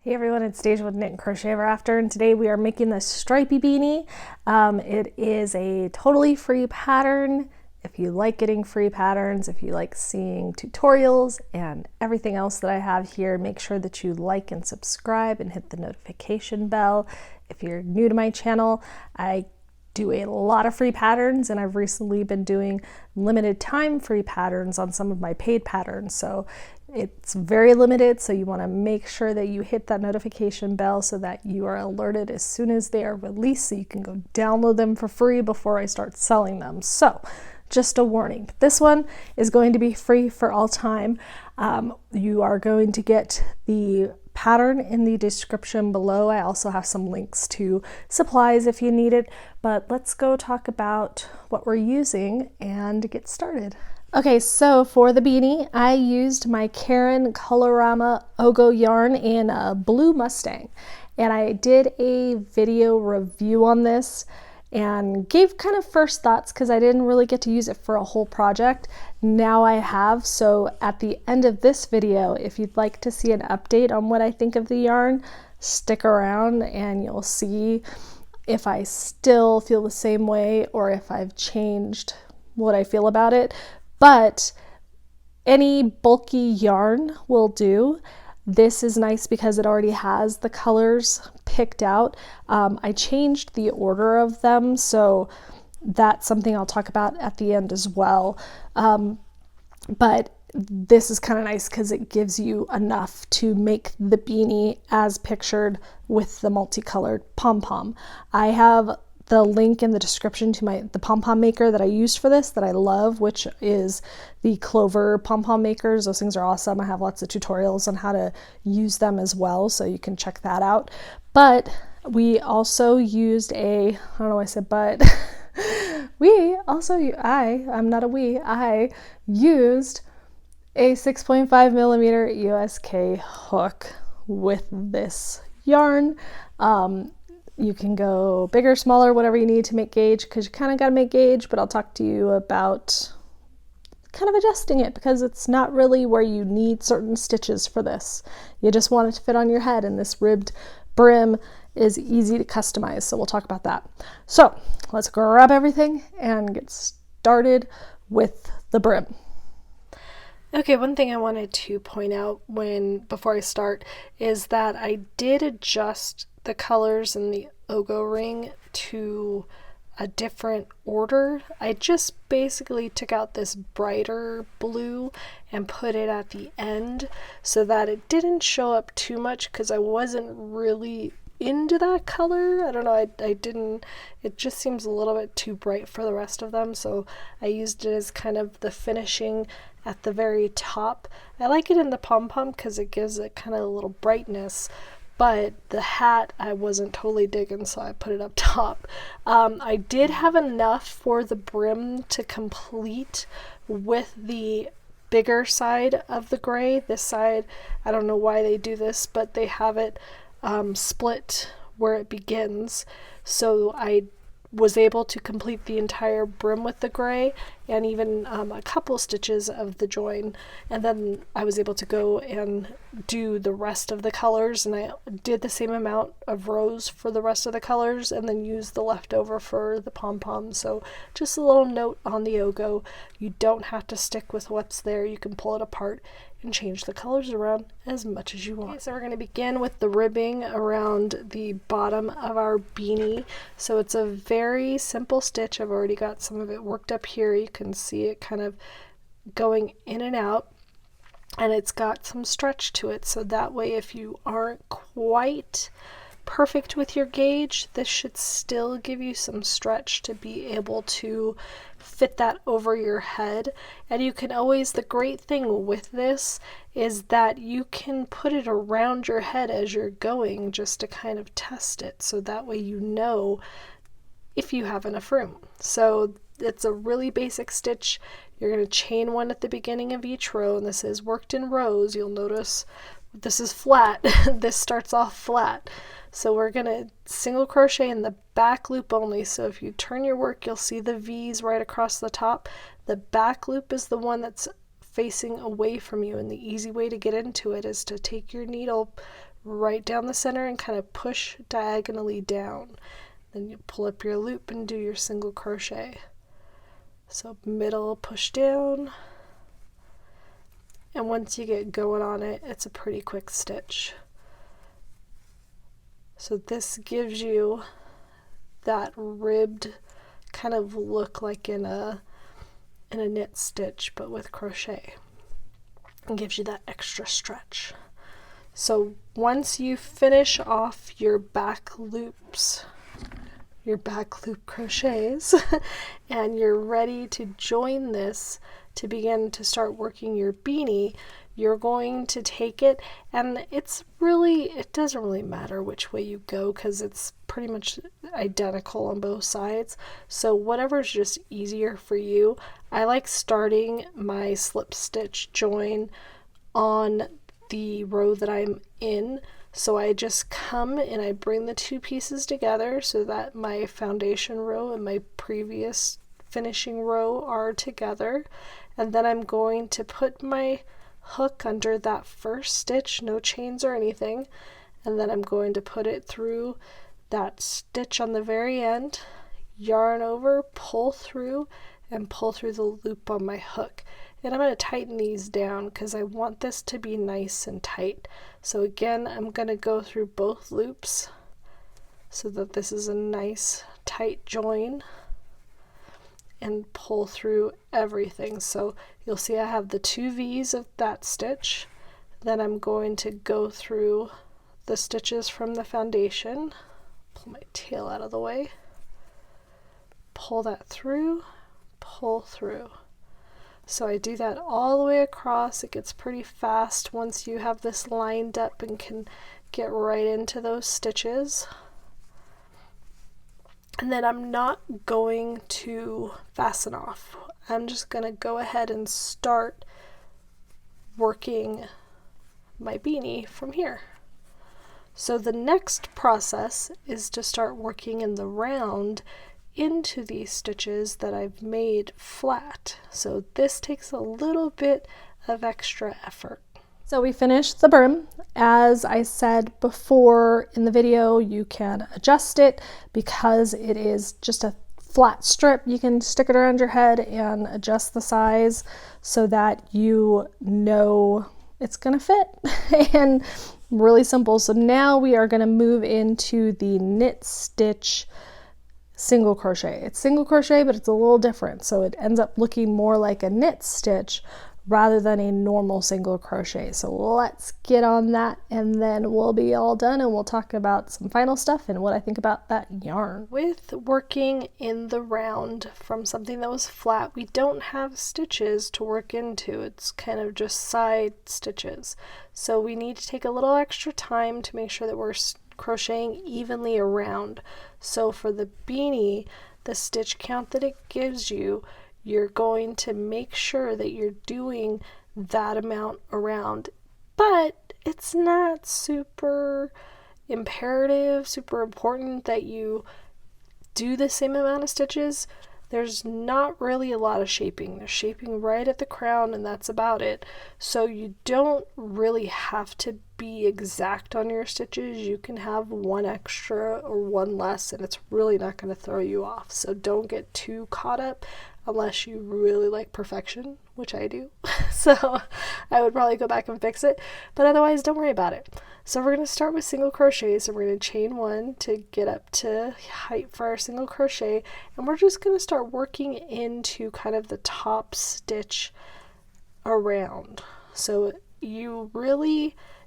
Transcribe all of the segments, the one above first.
Hey everyone, it's Deja with Knit and Crochet Ever After, and today we are making the Stripey beanie. It is a totally free pattern. If you like getting free patterns, if you like seeing tutorials and everything else that I have here, make sure that you like and subscribe and hit the notification bell. If you're new to my channel, I do a lot of free patterns, and I've recently been doing limited time free patterns on some of my paid patterns, so it's very limited, so you want to make sure that you hit that notification bell so that you are alerted as soon as they are released, so you can go download them for free before I start selling them. So just a warning, this one is going to be free for all time. You are going to get the pattern in the description below. I also have some links to supplies if you need it, but let's go talk about what we're using and get started. Okay, so for the beanie, I used my Karen Colorama Ogo Yarn in a blue Mustang, and I did a video review on this and gave kind of first thoughts because I didn't really get to use it for a whole project. Now I have, so at the end of this video, if you'd like to see an update on what I think of the yarn, stick around and you'll see if I still feel the same way or if I've changed what I feel about it. But any bulky yarn will do. This is nice because it already has the colors picked out. I changed the order of them, so that's something I'll talk about at the end as well. But this is kind of nice because it gives you enough to make the beanie as pictured with the multicolored pom-pom. I have the link in the description to the pom-pom maker that I used for this that I love, which is the Clover pom-pom makers. Those things are awesome. I have lots of tutorials on how to use them as well, so you can check that out. But we also used I don't know why I said but, I used a 6.5 millimeter USK hook with this yarn. You can go bigger, smaller, whatever you need to make gauge, because you kind of got to make gauge, but I'll talk to you about kind of adjusting it because it's not really where you need certain stitches for this. You just want it to fit on your head, and this ribbed brim is easy to customize, so we'll talk about that. So let's grab everything and get started with the brim. Okay, one thing I wanted to point out before I start is that I did adjust the colors in the Ogo ring to a different order. I just basically took out this brighter blue and put it at the end so that it didn't show up too much because I wasn't really into that color. I don't know, I didn't, it just seems a little bit too bright for the rest of them, so I used it as kind of the finishing at the very top. I like it in the pom-pom because it gives it kind of a little brightness, but the hat I wasn't totally digging, so I put it up top. I did have enough for the brim to complete with the bigger side of the gray. This side, I don't know why they do this, but they have it split where it begins, so I was able to complete the entire brim with the gray and even a couple stitches of the join, and then I was able to go and do the rest of the colors, and I did the same amount of rows for the rest of the colors and then used the leftover for the pom-pom. So just a little note on the Ogo, you don't have to stick with what's there, you can pull it apart and change the colors around as much as you want. Okay, so we're going to begin with the ribbing around the bottom of our beanie. So it's a very simple stitch. I've already got some of it worked up here. You can see it kind of going in and out, and it's got some stretch to it, so that way if you aren't quite perfect with your gauge, this should still give you some stretch to be able to fit that over your head. And you can always, the great thing with this is that you can put it around your head as you're going just to kind of test it, so that way you know if you have enough room. So it's a really basic stitch. You're going to chain one at the beginning of each row, and this is worked in rows. You'll notice this is flat. This starts off flat. So we're going to single crochet in the back loop only. So if you turn your work, you'll see the V's right across the top. The back loop is the one that's facing away from you, and the easy way to get into it is to take your needle right down the center and kind of push diagonally down. Then you pull up your loop and do your single crochet. So middle, push down, and once you get going on it, it's a pretty quick stitch. So this gives you that ribbed kind of look like in a knit stitch, but with crochet, and gives you that extra stretch. So once you finish off your back loops, your back loop crochets, and you're ready to join this to begin to start working your beanie, you're going to take it, and it doesn't really matter which way you go because it's pretty much identical on both sides. So whatever's just easier for you. I like starting my slip stitch join on the row that I'm in. So I just come and I bring the two pieces together so that my foundation row and my previous finishing row are together. And then I'm going to put my hook under that first stitch, no chains or anything. And then I'm going to put it through that stitch on the very end, yarn over, pull through, and pull through the loop on my hook. And I'm going to tighten these down because I want this to be nice and tight. So again, I'm going to go through both loops so that this is a nice tight join, and pull through everything. So you'll see I have the two V's of that stitch. Then I'm going to go through the stitches from the foundation, pull my tail out of the way, pull that through, pull through. So I do that all the way across. It gets pretty fast once you have this lined up and can get right into those stitches. And then I'm not going to fasten off. I'm just going to go ahead and start working my beanie from here. So the next process is to start working in the round into these stitches that I've made flat. So this takes a little bit of extra effort. So we finished the brim. As I said before in the video, you can adjust it because it is just a flat strip. You can stick it around your head and adjust the size so that you know it's gonna fit. And really simple. So now we are gonna move into the knit stitch single crochet. It's single crochet, but it's a little different. So it ends up looking more like a knit stitch rather than a normal single crochet. So let's get on that, and then we'll be all done and we'll talk about some final stuff and what I think about that yarn. With working in the round from something that was flat, we don't have stitches to work into. It's kind of just side stitches. So we need to take a little extra time to make sure that we're crocheting evenly around. So for the beanie, the stitch count that it gives you, you're going to make sure that you're doing that amount around, but it's not super imperative, super important that you do the same amount of stitches. There's not really a lot of shaping. There's shaping right at the crown, and that's about it. So you don't really have to be exact on your stitches. You can have one extra or one less, and it's really not going to throw you off. So don't get too caught up unless you really like perfection, which I do. So I would probably go back and fix it, but otherwise don't worry about it. So we're going to start with single crochet. So we're going to chain one to get up to height for our single crochet, and we're just going to start working into kind of the top stitch around. So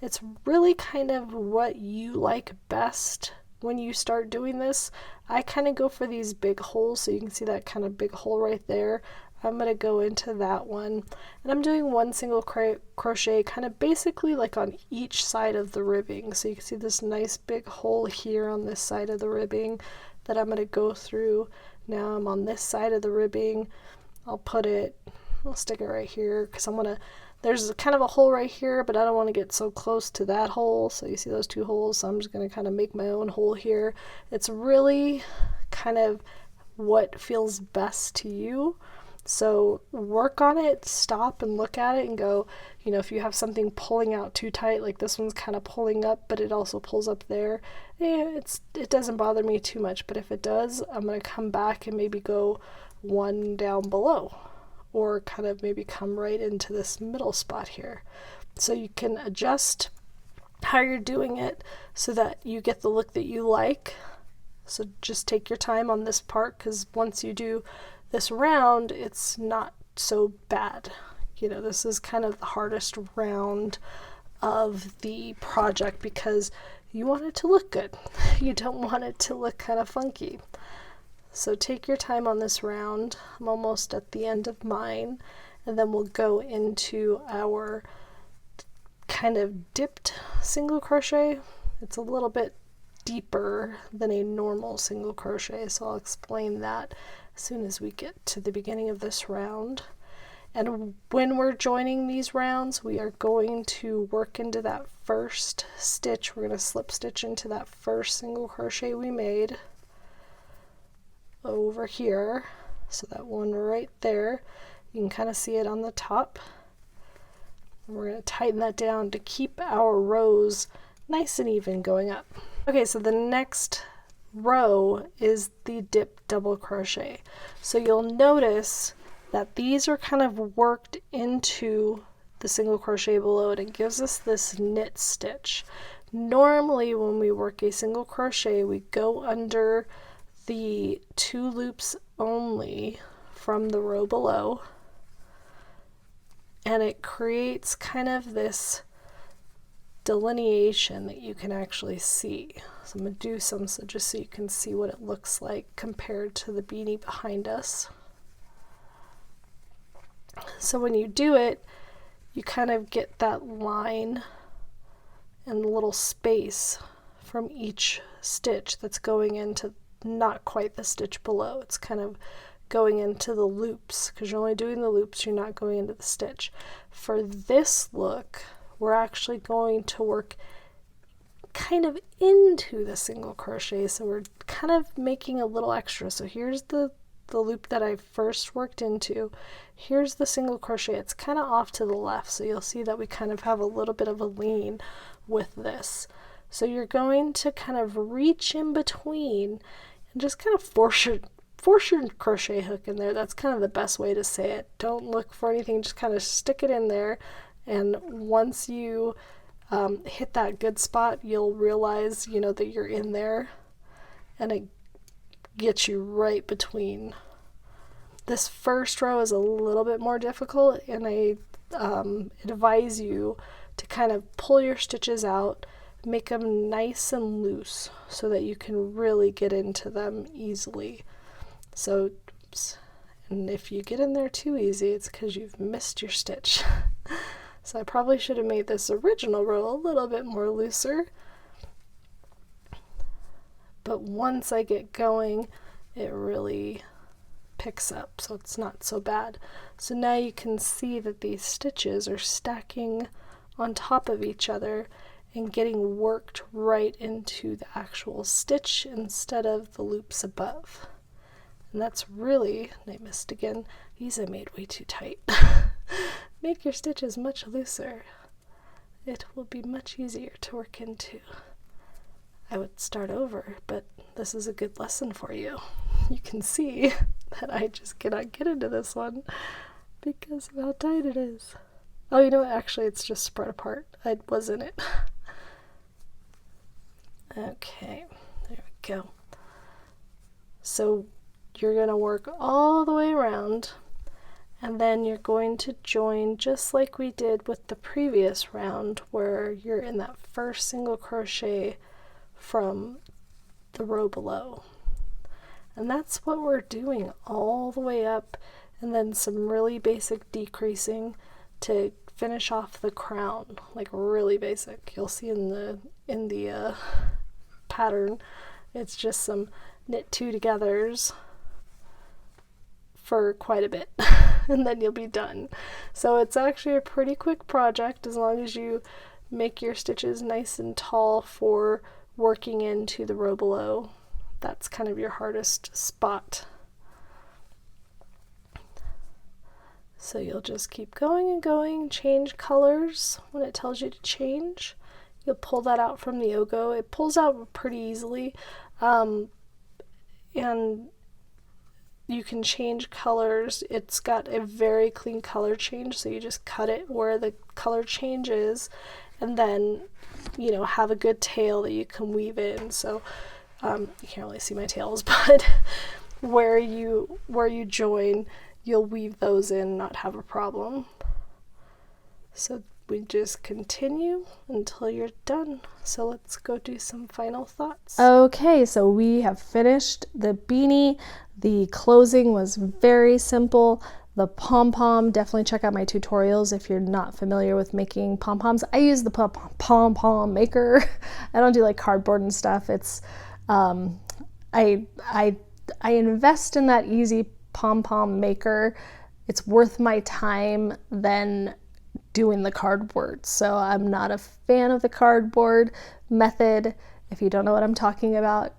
it's really kind of what you like best when you start doing this. I kind of go for these big holes, so you can see that kind of big hole right there. I'm going to go into that one, and I'm doing one single crochet kind of basically like on each side of the ribbing. So you can see this nice big hole here on this side of the ribbing that I'm going to go through. Now I'm on this side of the ribbing. I'll stick it right here because there's kind of a hole right here, but I don't want to get so close to that hole. So you see those two holes, so I'm just going to kind of make my own hole here. It's really kind of what feels best to you. So work on it, stop and look at it and go, you know, if you have something pulling out too tight, like this one's kind of pulling up, but it also pulls up there, it doesn't bother me too much. But if it does, I'm going to come back and maybe go one down below, or kind of maybe come right into this middle spot here. So you can adjust how you're doing it so that you get the look that you like. So just take your time on this part, because once you do this round, it's not so bad. You know, this is kind of the hardest round of the project because you want it to look good. You don't want it to look kind of funky. So take your time on this round. I'm almost at the end of mine, and then we'll go into our kind of dipped single crochet. It's a little bit deeper than a normal single crochet, so I'll explain that as soon as we get to the beginning of this round. And when we're joining these rounds, we are going to work into that first stitch. We're going to slip stitch into that first single crochet we made over here. So that one right there, you can kind of see it on the top. And we're going to tighten that down to keep our rows nice and even going up. Okay, so the next row is the dip double crochet. So you'll notice that these are kind of worked into the single crochet below it. It gives us this knit stitch. Normally when we work a single crochet, we go under the 2 loops only from the row below, and it creates kind of this delineation that you can actually see. So I'm going to do some so just so you can see what it looks like compared to the beanie behind us. So when you do it, you kind of get that line and a little space from each stitch that's going into not quite the stitch below. It's kind of going into the loops, because you're only doing the loops, you're not going into the stitch. For this look, we're actually going to work kind of into the single crochet, so we're kind of making a little extra. So here's the loop that I first worked into. Here's the single crochet. It's kind of off to the left, so you'll see that we kind of have a little bit of a lean with this. So you're going to kind of reach in between and just kind of force your crochet hook in there. That's kind of the best way to say it. Don't look for anything, just kind of stick it in there, and once you hit that good spot, you'll realize, you know, that you're in there, and it gets you right between. This first row is a little bit more difficult, and I advise you to kind of pull your stitches out, make them nice and loose so that you can really get into them easily. So, and if you get in there too easy, it's because you've missed your stitch. So I probably should have made this original row a little bit more looser. But once I get going, it really picks up, so it's not so bad. So now you can see that these stitches are stacking on top of each other and getting worked right into the actual stitch instead of the loops above. And that's really, and I missed again, these I made way too tight. Make your stitches much looser. It will be much easier to work into. I would start over, but this is a good lesson for you. You can see that I just cannot get into this one because of how tight it is. Oh, you know what? Actually, it's just spread apart. I was in it. Okay, there we go. So you're going to work all the way around, and then you're going to join just like we did with the previous round, where you're in that first single crochet from the row below. And that's what we're doing all the way up, and then some really basic decreasing to finish off the crown, like really basic. You'll see in the pattern, it's just some knit 2 togethers for quite a bit, and then you'll be done. So it's actually a pretty quick project as long as you make your stitches nice and tall for working into the row below. That's kind of your hardest spot. So you'll just keep going and going, change colors when it tells you to change. You'll pull that out from the Ogo. It pulls out pretty easily, and you can change colors. It's got a very clean color change, so you just cut it where the color change is, and then, you know, have a good tail that you can weave in. So you can't really see my tails, but where you join, you'll weave those in, not have a problem. So we just continue until you're done. So let's go do some final thoughts. Okay, so we have finished the beanie. The closing was very simple. The pom-pom, definitely check out my tutorials if you're not familiar with making pom-poms. I use the pom-pom maker. I don't do like cardboard and stuff. It's I invest in that easy pom-pom maker. It's worth my time than doing the cardboard. So I'm not a fan of the cardboard method. If you don't know what I'm talking about,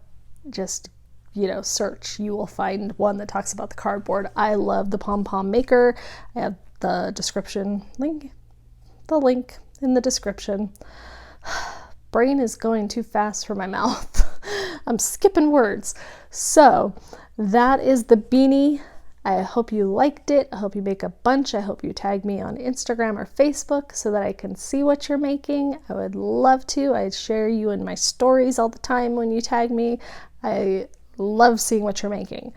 just, you know, search. You will find one that talks about the cardboard. I love the pom-pom maker. I have the link in the description. Brain is going too fast for my mouth. I'm skipping words. So that is the beanie. I hope you liked it. I hope you make a bunch. I hope you tag me on Instagram or Facebook so that I can see what you're making. I would love to. I share you in my stories all the time when you tag me. I love seeing what you're making.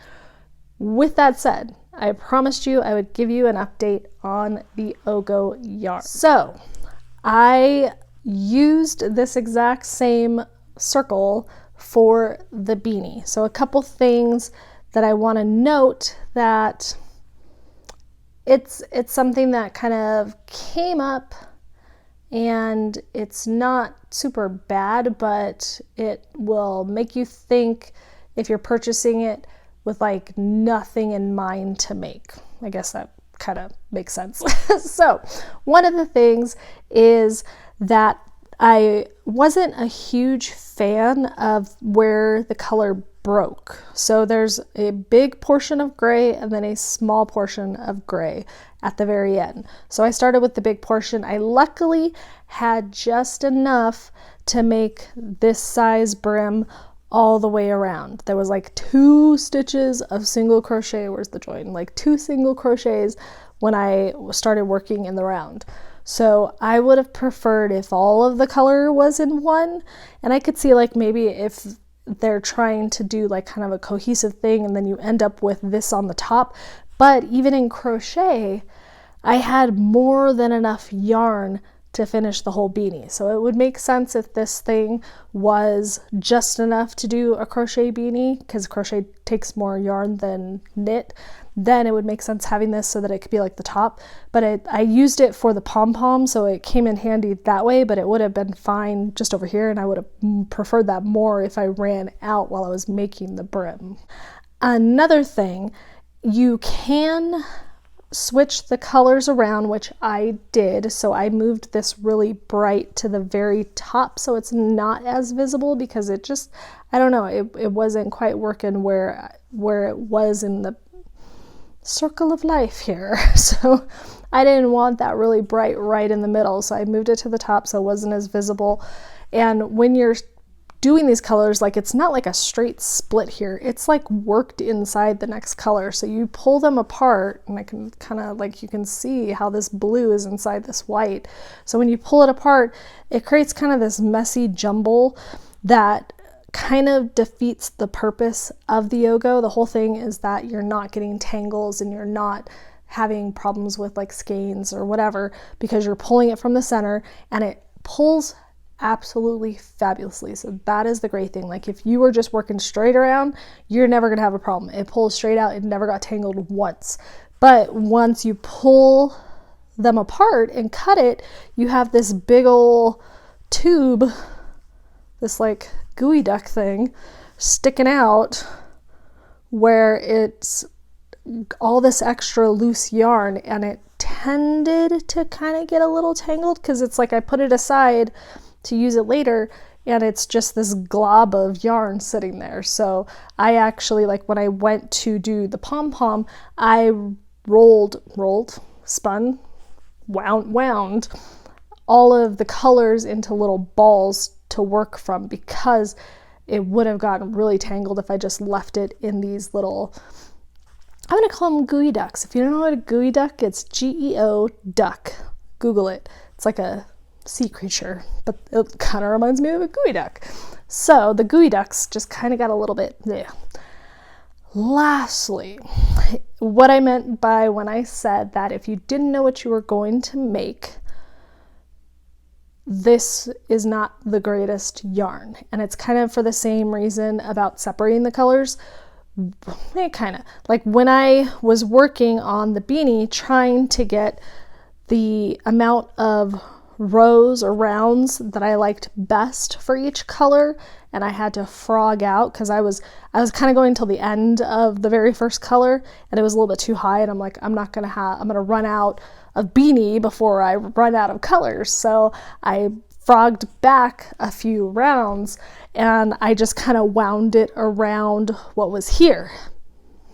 With that said, I promised you I would give you an update on the Ogo Yarn. So I used this exact same circle for the beanie. So a couple things that I want to note, that it's something that kind of came up, and it's not super bad, but it will make you think if you're purchasing it with like nothing in mind to make. I guess that kind of makes sense. So one of the things is that I wasn't a huge fan of where the color broke. So there's a big portion of gray and then a small portion of gray at the very end. So I started with the big portion. I luckily had just enough to make this size brim all the way around. There was like 2 stitches of single crochet, where's the join? Like 2 single crochets when I started working in the round. So I would have preferred if all of the color was in one, and I could see like maybe if they're trying to do like kind of a cohesive thing and then you end up with this on the top. But even in crochet, I had more than enough yarn to finish the whole beanie. So it would make sense if this thing was just enough to do a crochet beanie, because crochet takes more yarn than knit. Then it would make sense having this so that it could be like the top. But I used it for the pom-pom, so it came in handy that way, but it would have been fine just over here, and I would have preferred that more if I ran out while I was making the brim. Another thing, you can switch the colors around, which I did. So I moved this really bright to the very top so it's not as visible, because it just, I don't know, it wasn't quite working where it was in the circle of life here. So I didn't want that really bright right in the middle, so I moved it to the top so it wasn't as visible. And when you're doing these colors, like it's not like a straight split here, it's like worked inside the next color. So you pull them apart, and I can kind of like, you can see how this blue is inside this white. So when you pull it apart, it creates kind of this messy jumble that kind of defeats the purpose of the Ogo. The whole thing is that you're not getting tangles and you're not having problems with like skeins or whatever, because you're pulling it from the center and it pulls absolutely fabulously. So that is the great thing. Like if you were just working straight around, you're never gonna have a problem. It pulls straight out. It never got tangled once. But once you pull them apart and cut it, you have this big ol' tube, this like gooey duck thing sticking out, where it's all this extra loose yarn, and it tended to kind of get a little tangled because it's like I put it aside to use it later, and it's just this glob of yarn sitting there. So I actually, like when I went to do the pom-pom, I rolled, spun, wound all of the colors into little balls to work from, because it would have gotten really tangled if I just left it in these little, I'm going to call them gooey ducks. If you don't know what a gooey duck, it's Geo duck. Google it. It's like a sea creature, but it kind of reminds me of a gooey duck. So the gooey ducks just kind of got a little bit there. Lastly, what I meant by when I said that if you didn't know what you were going to make, this is not the greatest yarn. And it's kind of for the same reason about separating the colors. Kind of like when I was working on the beanie, trying to get the amount of rows or rounds that I liked best for each color, and I had to frog out because I was kind of going till the end of the very first color, and it was a little bit too high, and I'm like, I'm gonna run out of beanie before I run out of colors. So I frogged back a few rounds, and I just kind of wound it around what was here.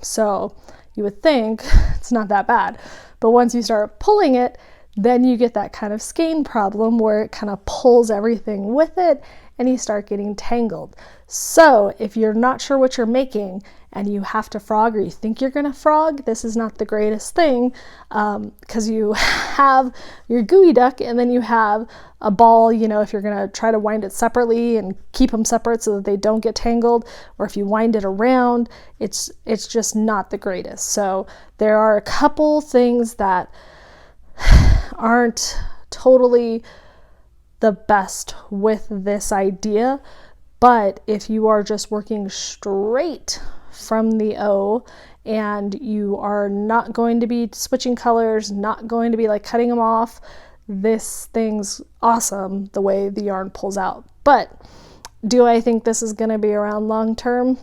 So you would think it's not that bad, but once you start pulling it, then you get that kind of skein problem where it kind of pulls everything with it and you start getting tangled. So if you're not sure what you're making and you have to frog, or you think you're gonna frog, this is not the greatest thing, because you have your gooey duck and then you have a ball, you know, if you're gonna try to wind it separately and keep them separate so that they don't get tangled, or if you wind it around, it's just not the greatest. So there are a couple things that aren't totally the best with this idea, but if you are just working straight from the O and you are not going to be switching colors, not going to be like cutting them off, this thing's awesome the way the yarn pulls out. But do I think this is going to be around long term?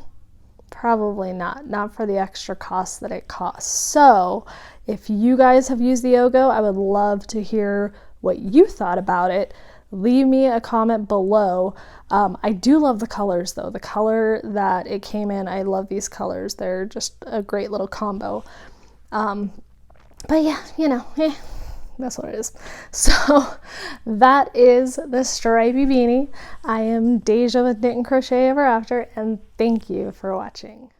Probably not for the extra cost that it costs. So if you guys have used the Ogo, I would love to hear what you thought about it. Leave me a comment below. I do love the colors though. The color that it came in, I love these colors. They're just a great little combo. But yeah, you know, that's what it is. So that is the Stripey beanie. I am Deja with Knit and Crochet Ever After, and thank you for watching.